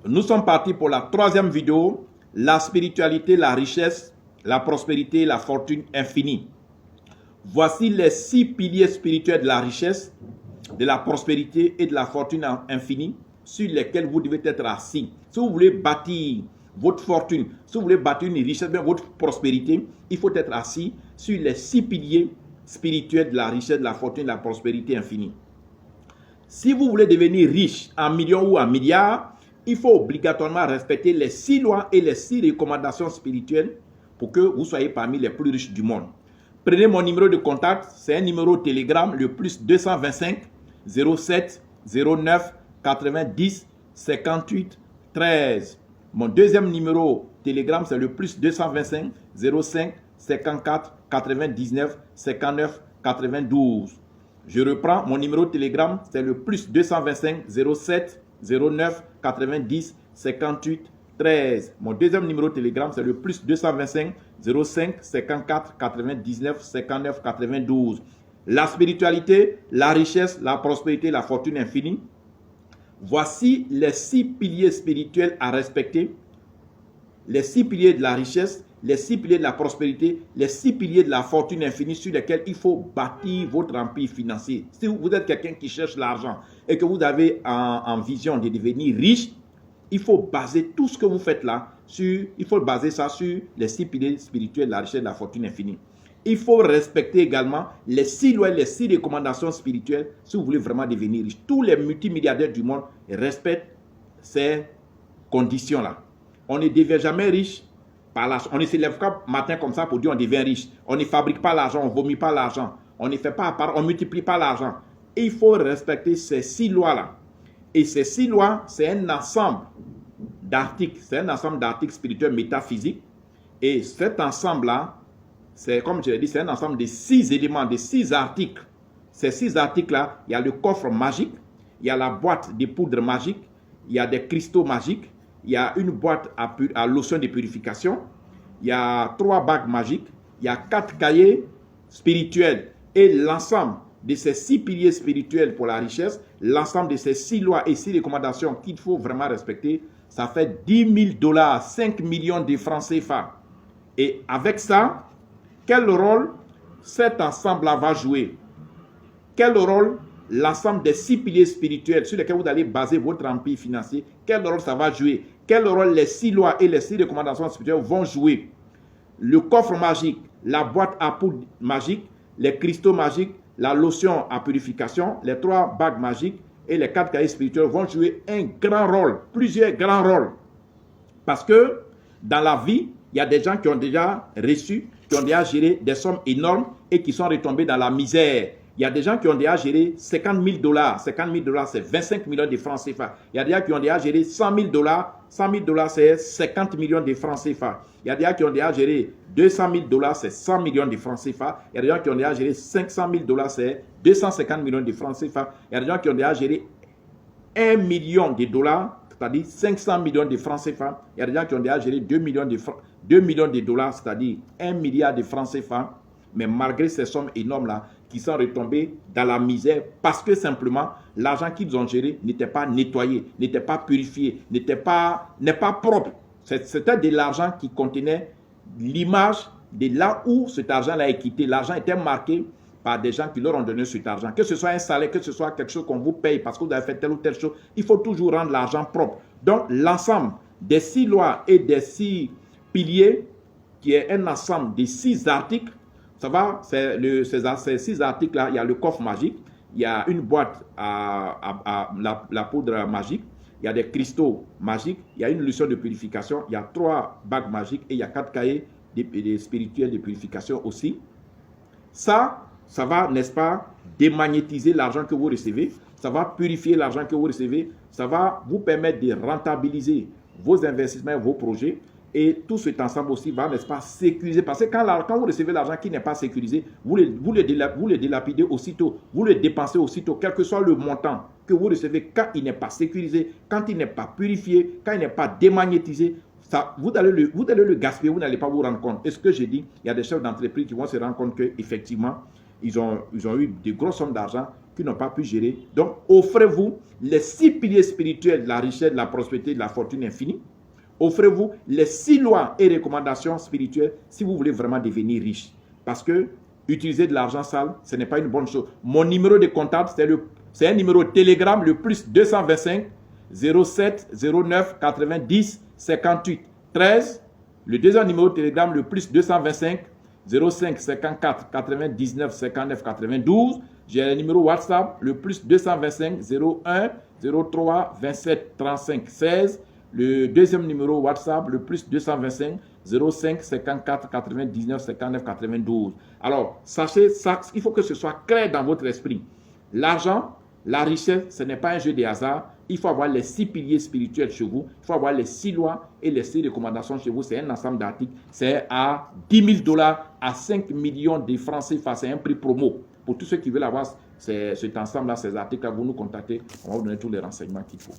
Nous sommes partis pour la troisième vidéo, la spiritualité, la richesse, la prospérité, la fortune infinie. Voici les 6 piliers spirituels de la richesse, de la prospérité et de la fortune infinie sur lesquels vous devez être assis. Si vous voulez bâtir votre fortune, si vous voulez bâtir une richesse, bien votre prospérité, il faut être assis sur les 6 piliers spirituels de la richesse, de la fortune, de la prospérité infinie. Si vous voulez devenir riche en millions ou en milliards, il faut obligatoirement respecter les 6 lois et les 6 recommandations spirituelles pour que vous soyez parmi les plus riches du monde. Prenez mon numéro de contact, c'est un numéro Telegram, le plus 225 07 09 90 58 13. Mon deuxième numéro Telegram, c'est le plus 225 05 54 99 59 92. Je reprends mon numéro Telegram, c'est le plus 225 07 09 90 58 13. Mon deuxième numéro Telegram, c'est le plus 225 05 54 99 59 92. La spiritualité, la richesse, la prospérité, la fortune infinie. Voici les 6 piliers spirituels à respecter. Les 6 piliers de la richesse, les 6 piliers de la prospérité, les 6 piliers de la fortune infinie sur lesquels il faut bâtir votre empire financier. Si vous êtes quelqu'un qui cherche l'argent et que vous avez en vision de devenir riche, il faut baser tout ce que vous faites là sur les 6 piliers spirituels de la richesse et de la fortune infinie. Il faut respecter également les 6 lois et les 6 recommandations spirituelles si vous voulez vraiment devenir riche. Tous les multimilliardaires du monde respectent ces conditions-là. On ne devient jamais riche par l'argent. On ne se lève pas matin comme ça pour dire on devient riche. On ne fabrique pas l'argent, on ne vomit pas l'argent. On ne fait pas, on ne multiplie pas l'argent. Il faut respecter ces 6 lois-là. Et ces 6 lois, c'est un ensemble d'articles. C'est un ensemble d'articles spirituels métaphysiques. Et cet ensemble-là, c'est comme je l'ai dit, c'est un ensemble de 6 éléments, de 6 articles. Ces 6 articles-là, il y a le coffre magique, il y a la boîte de poudre magique, il y a des cristaux magiques, il y a une boîte à lotion de purification, il y a 3 bagues magiques, il y a 4 cahiers spirituels. Et l'ensemble de ces 6 piliers spirituels pour la richesse, l'ensemble de ces 6 lois et 6 recommandations qu'il faut vraiment respecter, ça fait 10 000 $, 5 millions de francs CFA. Et avec ça, quel rôle cet ensemble-là va jouer? Quel rôle l'ensemble des 6 piliers spirituels sur lesquels vous allez baser votre empire financier, quel rôle ça va jouer? Quel rôle les 6 lois et les 6 recommandations spirituelles vont jouer? Le coffre magique, la boîte à poudre magique, les cristaux magiques, la lotion à purification, les 3 bagues magiques et les 4 cahiers spirituels vont jouer un grand rôle, plusieurs grands rôles. Parce que dans la vie, il y a des gens qui ont déjà reçu, qui ont déjà géré des sommes énormes et qui sont retombés dans la misère. Il y a des gens qui ont déjà géré 50 000 $. 50 000 $, c'est 25 millions de francs CFA. Il y a des gens qui ont déjà géré 100 000 $. 100 000 $, c'est 50 millions de francs CFA. Il y a des gens qui ont déjà géré 200 000 $, c'est 100 millions de francs CFA. Il y a des gens qui ont déjà géré 500 000 $, c'est 250 millions de francs CFA. Il y a des gens qui ont déjà géré 1 million de dollars, c'est-à-dire 500 millions de francs CFA. Il y a des gens qui ont déjà géré 2 millions de $, c'est-à-dire 1 milliard de francs CFA. Mais malgré ces sommes énormes-là, qui sont retombés dans la misère parce que simplement, l'argent qu'ils ont géré n'était pas nettoyé, n'était pas purifié, n'est pas propre. C'était de l'argent qui contenait l'image de là où cet argent-là est quitté. L'argent était marqué par des gens qui leur ont donné cet argent. Que ce soit un salaire, que ce soit quelque chose qu'on vous paye parce que vous avez fait telle ou telle chose, il faut toujours rendre l'argent propre. Donc, l'ensemble des 6 lois et des 6 piliers, qui est un ensemble de 6 articles, ça va, ces 6 articles-là, il y a le coffre magique, il y a une boîte à la poudre magique, il y a des cristaux magiques, il y a une lotion de purification, il y a 3 bagues magiques et il y a 4 cahiers spirituels de purification aussi. Ça va, n'est-ce pas, démagnétiser l'argent que vous recevez, ça va purifier l'argent que vous recevez, ça va vous permettre de rentabiliser vos investissements, vos projets. Et tout cet ensemble aussi va, n'est-ce pas, sécuriser. Parce que quand vous recevez l'argent qui n'est pas sécurisé, vous le dilapidez aussitôt, vous le dépensez aussitôt, quel que soit le montant que vous recevez, quand il n'est pas sécurisé, quand il n'est pas purifié, quand il n'est pas démagnétisé, ça, vous allez le gaspiller, vous n'allez pas vous rendre compte. Et ce que j'ai dit, il y a des chefs d'entreprise qui vont se rendre compte qu'effectivement, ils ont eu de grosses sommes d'argent qui n'ont pas pu gérer. Donc, offrez-vous les 6 piliers spirituels de la richesse, de la prospérité, de la fortune infinie. Offrez-vous les 6 lois et recommandations spirituelles si vous voulez vraiment devenir riche. Parce que utiliser de l'argent sale, ce n'est pas une bonne chose. Mon numéro de comptable, c'est un numéro Telegram, le plus 225 07 09 90 58 13. Le deuxième numéro de Telegram, le plus 225 05 54 99 59 92. J'ai le numéro WhatsApp, le plus 225 01 03 27 35 16. Le deuxième numéro WhatsApp, le plus 225 05 54 99 59 92. Alors, sachez ça, il faut que ce soit clair dans votre esprit. L'argent, la richesse, ce n'est pas un jeu de hasard. Il faut avoir les 6 piliers spirituels chez vous. Il faut avoir les 6 lois et les 6 recommandations chez vous. C'est un ensemble d'articles. C'est à 10 000 $, à 5 millions de francs CFA. C'est un prix promo. Pour tous ceux qui veulent avoir cet ensemble-là, ces articles-là, vous nous contactez. On va vous donner tous les renseignements qu'il faut.